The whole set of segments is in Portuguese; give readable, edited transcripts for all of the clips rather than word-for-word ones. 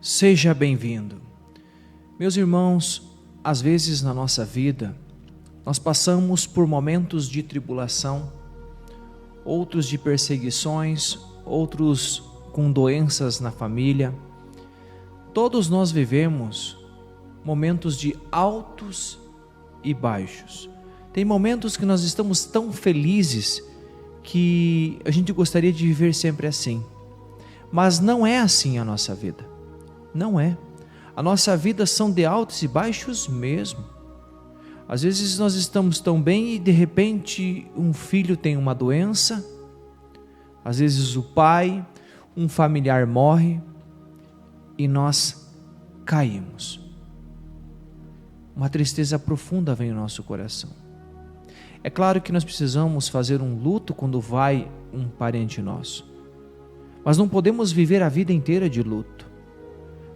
Seja bem-vindo. Meus irmãos, às vezes na nossa vida, nós passamos por momentos de tribulação, outros de perseguições, outros com doenças na família. Todos nós vivemos momentos de altos e baixos. Tem momentos que nós estamos tão felizes que a gente gostaria de viver sempre assim. Mas não é assim a nossa vida. Não é. A nossa vida são de altos e baixos mesmo. Às vezes nós estamos tão bem e de repente um filho tem uma doença. Às vezes o pai, um familiar morre e nós caímos. Uma tristeza profunda vem no nosso coração. É claro que nós precisamos fazer um luto quando vai um parente nosso. Mas não podemos viver a vida inteira de luto.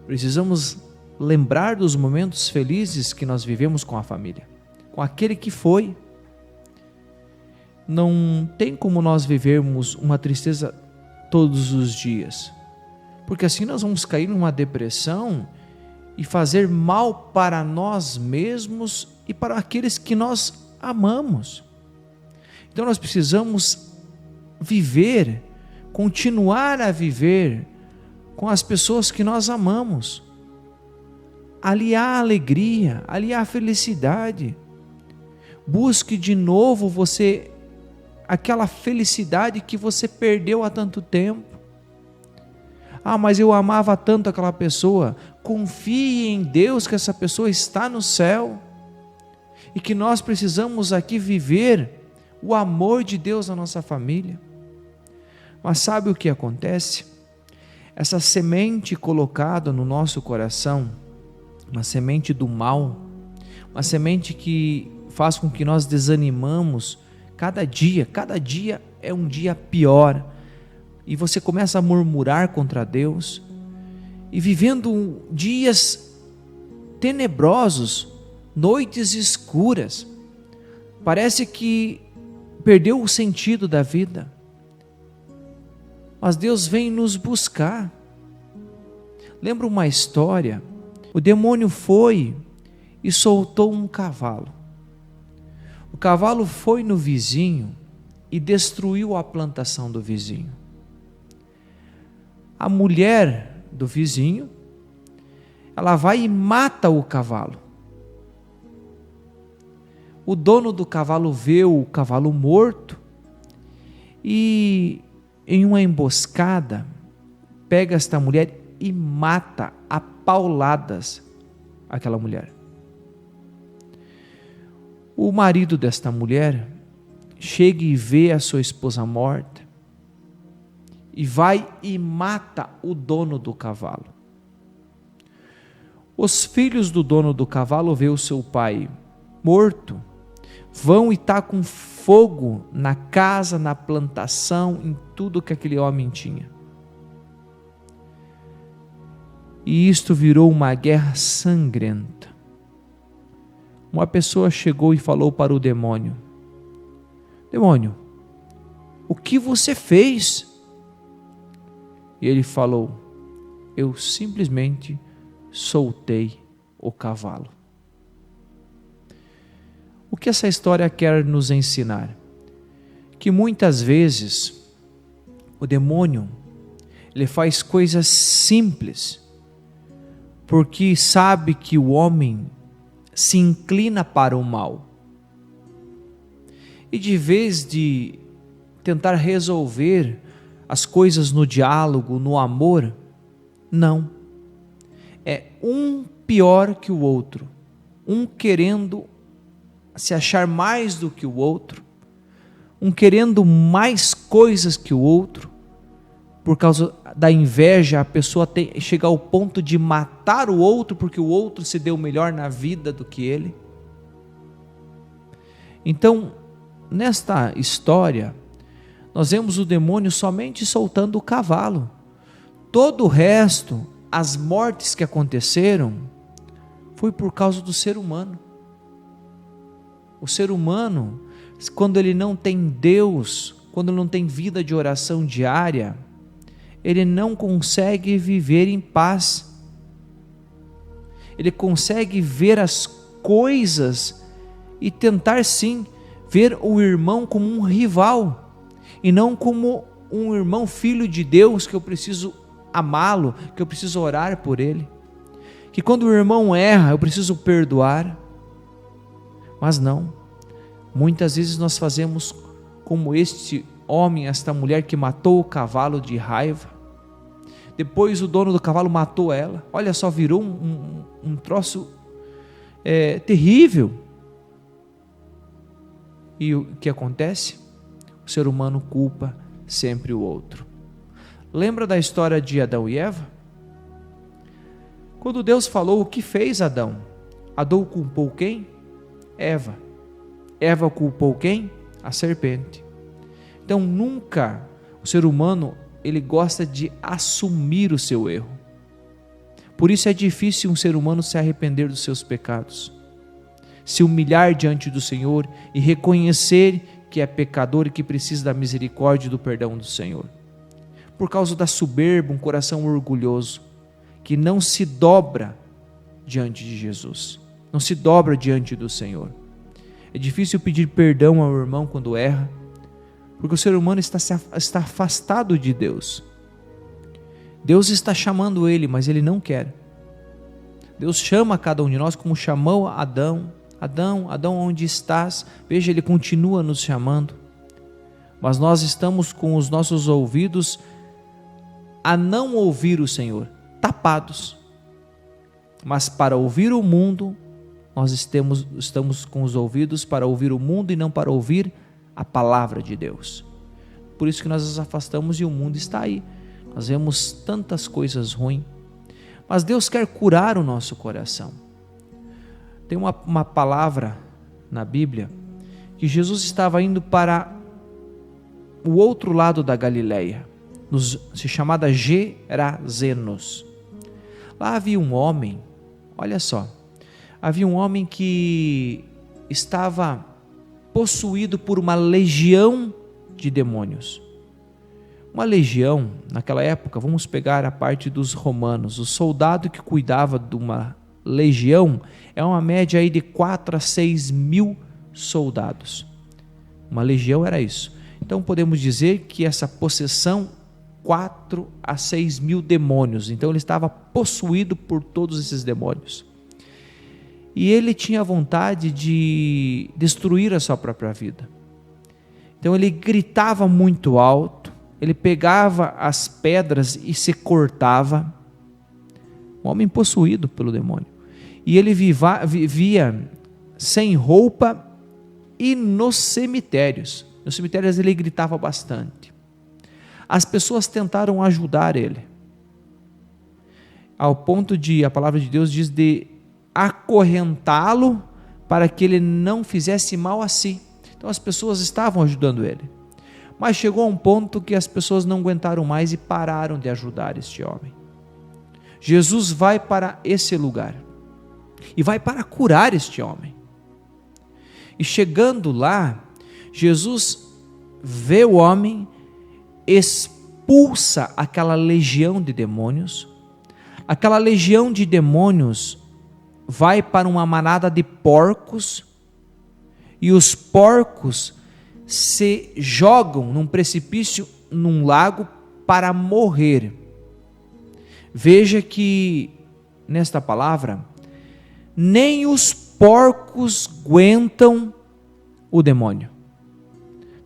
Precisamos lembrar dos momentos felizes que nós vivemos com a família, com aquele que foi. Não tem como nós vivermos uma tristeza todos os dias, porque assim nós vamos cair numa depressão e fazer mal para nós mesmos e para aqueles que nós amamos. Então nós precisamos viver, continuar a viver com as pessoas que nós amamos. Ali há alegria, ali há felicidade. Busque de novo aquela felicidade que você perdeu há tanto tempo. Mas eu amava tanto aquela pessoa. Confie em Deus que essa pessoa está no céu e que nós precisamos aqui viver o amor de Deus na nossa família. Mas sabe o que acontece? Essa semente colocada no nosso coração, uma semente do mal, uma semente que faz com que nós desanimamos cada dia é um dia pior, e você começa a murmurar contra Deus, e vivendo dias tenebrosos, noites escuras, parece que perdeu o sentido da vida. Mas Deus vem nos buscar. Lembra uma história? O demônio foi e soltou um cavalo. O cavalo foi no vizinho e destruiu a plantação do vizinho. A mulher do vizinho, ela vai e mata o cavalo. O dono do cavalo vê o cavalo morto e, em uma emboscada, pega esta mulher e mata a pauladas aquela mulher. O marido desta mulher chega e vê a sua esposa morta e vai e mata o dono do cavalo. Os filhos do dono do cavalo vê o seu pai morto, vão e tacam fogo na casa, na plantação, em tudo que aquele homem tinha. E isto virou uma guerra sangrenta. Uma pessoa chegou e falou para o demônio: demônio, o que você fez? E ele falou: eu simplesmente soltei o cavalo. O que essa história quer nos ensinar? Que muitas vezes o demônio, ele faz coisas simples, porque sabe que o homem se inclina para o mal. E de vez de tentar resolver as coisas no diálogo, no amor, não. É um pior que o outro, um querendo se achar mais do que o outro, um querendo mais coisas que o outro. Por causa da inveja, a pessoa chega ao ponto de matar o outro porque o outro se deu melhor na vida do que ele. Então, nesta história, nós vemos o demônio somente soltando o cavalo. Todo o resto, as mortes que aconteceram, foi por causa do ser humano. O ser humano, quando ele não tem Deus, quando não tem vida de oração diária, ele não consegue viver em paz. ele consegue ver as coisas e tentar sim ver o irmão como um rival e não como um irmão filho de Deus, que eu preciso amá-lo, que eu preciso orar por ele, que quando o irmão erra eu preciso perdoar. Mas não, muitas vezes nós fazemos como este homem, esta mulher que matou o cavalo de raiva. Depois o dono do cavalo matou ela. Olha só, virou um troço terrível. E o que acontece? O ser humano culpa sempre o outro. Lembra da história de Adão e Eva? Quando Deus falou, o que fez Adão? Adão culpou quem? Eva. Eva culpou quem? A serpente. Então nunca o ser humano ele gosta de assumir o seu erro. Por isso é difícil um ser humano se arrepender dos seus pecados, se humilhar diante do Senhor e reconhecer que é pecador e que precisa da misericórdia e do perdão do Senhor. Por causa da soberba, um coração orgulhoso, que não se dobra diante de Jesus, não se dobra diante do Senhor. É difícil pedir perdão ao irmão quando erra, porque o ser humano está afastado de Deus. Deus está chamando ele, mas ele não quer. Deus chama cada um de nós como chamou Adão. Adão, Adão, onde estás? Veja, ele continua nos chamando, mas nós estamos com os nossos ouvidos a não ouvir o Senhor, tapados. Mas para ouvir o mundo, nós estamos com os ouvidos para ouvir o mundo e não para ouvir a palavra de Deus. Por isso que nós nos afastamos e o mundo está aí. Nós vemos tantas coisas ruins, mas Deus quer curar o nosso coração. Tem uma palavra na Bíblia que Jesus estava indo para o outro lado da Galileia, se chamada Gerazenos. Lá havia um homem, olha só, havia um homem que estava possuído por uma legião de demônios. Uma legião, naquela época, vamos pegar a parte dos romanos, o soldado que cuidava de uma legião é uma média aí de 4 a 6 mil soldados. Uma legião era isso. Então podemos dizer que essa possessão, 4 a 6 mil demônios. Então ele estava possuído por todos esses demônios. E ele tinha vontade de destruir a sua própria vida. Então ele gritava muito alto, ele pegava as pedras e se cortava. Um homem possuído pelo demônio. E ele vivia sem roupa e nos cemitérios. Nos cemitérios ele gritava bastante. As pessoas tentaram ajudar ele, ao ponto de, a palavra de Deus diz, de acorrentá-lo para que ele não fizesse mal a si. Então as pessoas estavam ajudando ele. Mas chegou a um ponto que as pessoas não aguentaram mais e pararam de ajudar este homem. Jesus vai para esse lugar e vai para curar este homem. E chegando lá, Jesus vê o homem, expulsa aquela legião de demônios. Aquela legião de demônios vai para uma manada de porcos, e os porcos se jogam num precipício, num lago, para morrer. Veja que nesta palavra, nem os porcos aguentam o demônio.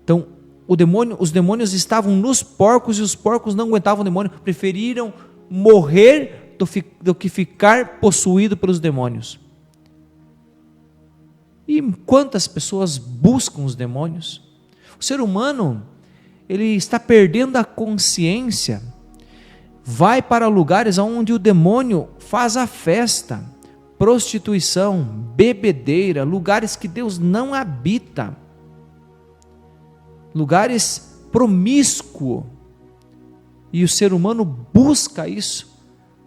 Então, os demônios estavam nos porcos e os porcos não aguentavam o demônio, preferiram morrer do que ficar possuído pelos demônios. E quantas pessoas buscam os demônios? O ser humano, ele está perdendo a consciência, vai para lugares onde o demônio faz a festa, prostituição, bebedeira, lugares que Deus não habita, lugares promíscuos, e o ser humano busca isso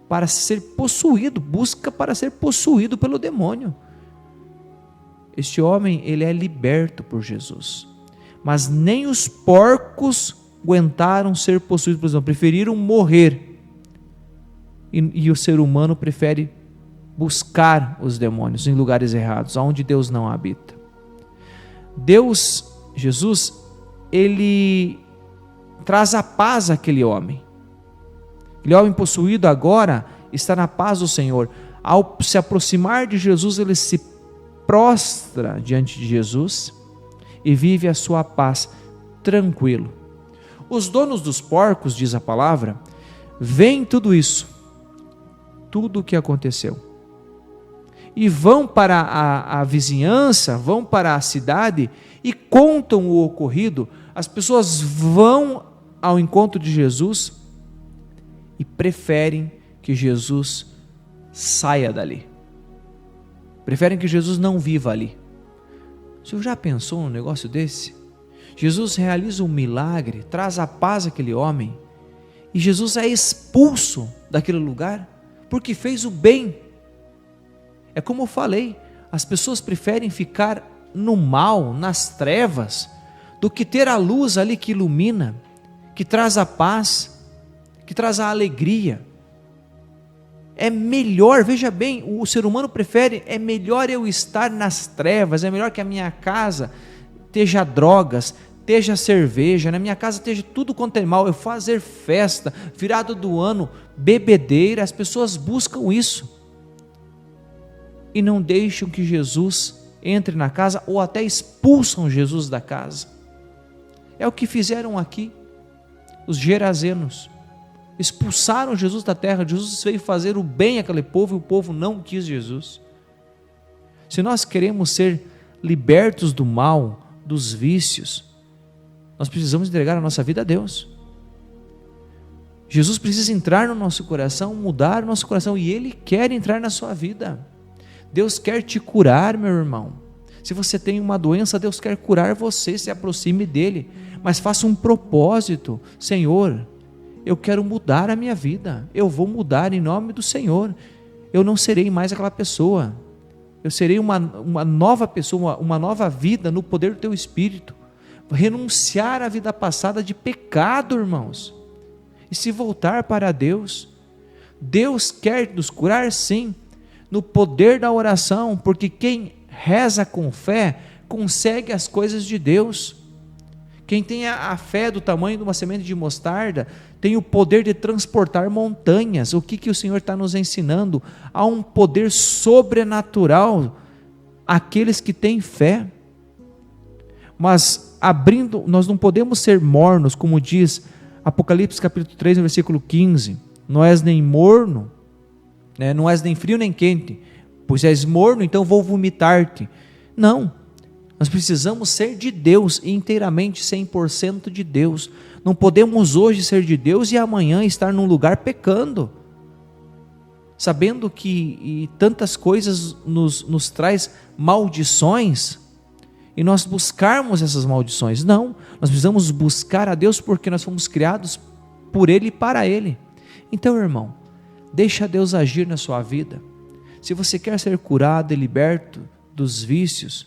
para ser possuído, busca para ser possuído pelo demônio. Este homem, ele é liberto por Jesus, mas nem os porcos aguentaram ser possuídos por demônios, preferiram morrer, e o ser humano prefere buscar os demônios em lugares errados, onde Deus não habita. Deus, Jesus, ele traz a paz àquele homem. Aquele homem possuído agora está na paz do Senhor. Ao se aproximar de Jesus, ele se prostra diante de Jesus e vive a sua paz tranquilo. Os donos dos porcos, diz a palavra, veem tudo isso, tudo o que aconteceu, e vão para a vizinhança, vão para a cidade e contam o ocorrido. As pessoas vão ao encontro de Jesus e preferem que Jesus saia dali. Preferem que Jesus não viva ali. O senhor já pensou num negócio desse? Jesus realiza um milagre, traz a paz àquele homem, e Jesus é expulso daquele lugar porque fez o bem. É como eu falei, as pessoas preferem ficar no mal, nas trevas, do que ter a luz ali que ilumina, que traz a paz, que traz a alegria. É melhor, veja bem, o ser humano prefere, é melhor eu estar nas trevas, é melhor que a minha casa esteja drogas, esteja cerveja, na minha casa esteja tudo quanto é mal, eu fazer festa, virado do ano, bebedeira. As pessoas buscam isso e não deixam que Jesus entre na casa, ou até expulsam Jesus da casa. É o que fizeram aqui os gerazenos, expulsaram Jesus da terra. Jesus veio fazer o bem àquele povo e o povo não quis Jesus. Se nós queremos ser libertos do mal, dos vícios, nós precisamos entregar a nossa vida a Deus. Jesus precisa entrar no nosso coração, mudar o nosso coração, e Ele quer entrar na sua vida. Deus quer te curar, meu irmão. Se você tem uma doença, Deus quer curar você, se aproxime dEle, mas faça um propósito. Senhor, eu quero mudar a minha vida, eu vou mudar em nome do Senhor, eu não serei mais aquela pessoa, eu serei uma nova pessoa, uma nova vida no poder do Teu Espírito. Renunciar à vida passada de pecado, irmãos, e se voltar para Deus. Deus quer nos curar, sim, no poder da oração, porque quem reza com fé consegue as coisas de Deus. Quem tem a fé do tamanho de uma semente de mostarda tem o poder de transportar montanhas. O que o Senhor está nos ensinando? Há um poder sobrenatural àqueles que têm fé. Mas nós não podemos ser mornos, como diz Apocalipse capítulo 3, no versículo 15. Não és nem morno, né? Não és nem frio nem quente, pois és morno, então vou vomitar-te. Não, nós precisamos ser de Deus, inteiramente 100% de Deus. Não podemos hoje ser de Deus e amanhã estar num lugar pecando, sabendo que tantas coisas nos traz maldições, e nós buscarmos essas maldições. Não, nós precisamos buscar a Deus, porque nós fomos criados por Ele e para Ele. Então, irmão, deixa Deus agir na sua vida. Se você quer ser curado e liberto dos vícios,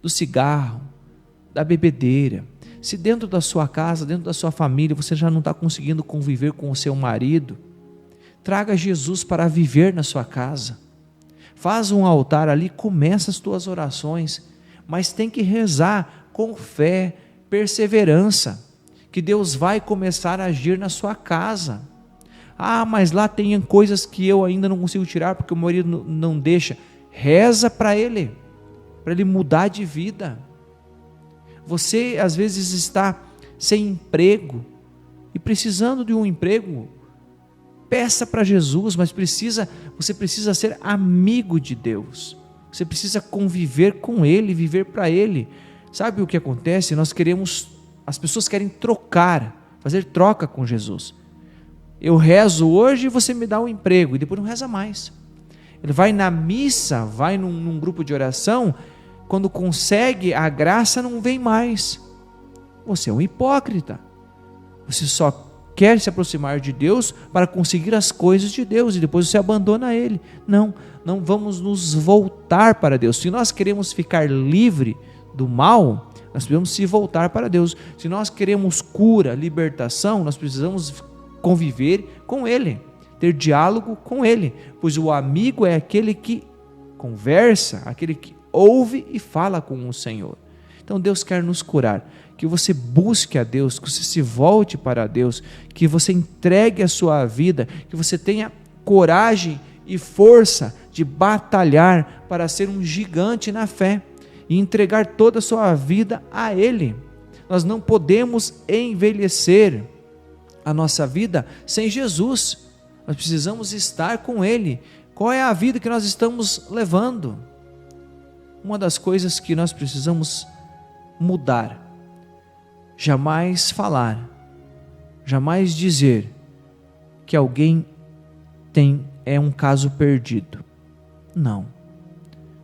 do cigarro, da bebedeira, se dentro da sua casa, dentro da sua família, você já não está conseguindo conviver com o seu marido, traga Jesus para viver na sua casa. Faz um altar ali, começa as tuas orações, mas tem que rezar com fé, perseverança, que Deus vai começar a agir na sua casa. Ah, mas lá tem coisas que eu ainda não consigo tirar, porque o marido não deixa. Reza para ele mudar de vida. Você às vezes está sem emprego e precisando de um emprego, peça para Jesus, mas você precisa ser amigo de Deus. Você precisa conviver com Ele, viver para Ele. Sabe o que acontece? As pessoas querem fazer troca com Jesus. Eu rezo hoje e você me dá um emprego, e depois não reza mais. Ele vai na missa, vai num grupo de oração, quando consegue a graça não vem mais. Você é um hipócrita. Você só quer se aproximar de Deus para conseguir as coisas de Deus, e depois você abandona Ele. Não vamos nos voltar para Deus. Se nós queremos ficar livre do mal, nós precisamos se voltar para Deus. Se nós queremos cura, libertação, nós precisamos conviver com Ele, ter diálogo com Ele, pois o amigo é aquele que conversa, aquele que ouve e fala com o Senhor. Então Deus quer nos curar, que você busque a Deus, que você se volte para Deus, que você entregue a sua vida, que você tenha coragem e força de batalhar para ser um gigante na fé e entregar toda a sua vida a Ele. Nós não podemos envelhecer a nossa vida sem Jesus, nós precisamos estar com Ele. Qual é a vida que nós estamos levando? Uma das coisas que nós precisamos mudar, jamais falar, jamais dizer que alguém é um caso perdido. Não,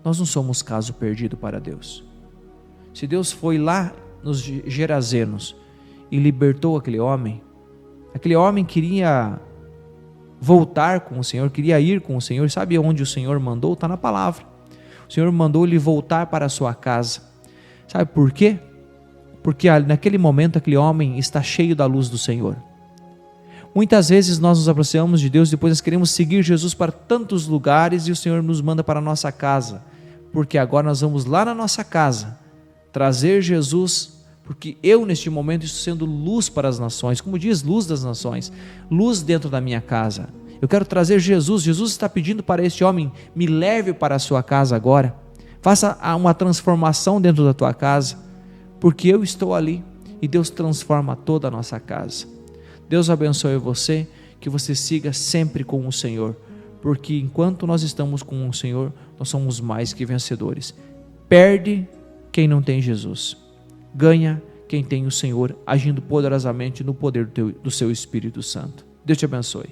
nós não somos caso perdido para Deus. Se Deus foi lá nos Gerazenos e libertou aquele homem queria voltar com o Senhor, queria ir com o Senhor. Sabe onde o Senhor mandou? Está na palavra. O Senhor mandou ele voltar para a sua casa. Sabe por quê? Porque naquele momento aquele homem está cheio da luz do Senhor. Muitas vezes nós nos aproximamos de Deus, depois nós queremos seguir Jesus para tantos lugares e o Senhor nos manda para a nossa casa, porque agora nós vamos lá na nossa casa trazer Jesus, porque eu neste momento estou sendo luz para as nações, como diz, luz das nações, luz dentro da minha casa. Eu quero trazer Jesus. Jesus está pedindo para este homem: me leve para a sua casa agora, faça uma transformação dentro da tua casa, porque eu estou ali. E Deus transforma toda a nossa casa. Deus abençoe você, que você siga sempre com o Senhor, porque enquanto nós estamos com o Senhor, nós somos mais que vencedores. Perde quem não tem Jesus, ganha quem tem o Senhor, agindo poderosamente no poder do seu Espírito Santo. Deus te abençoe.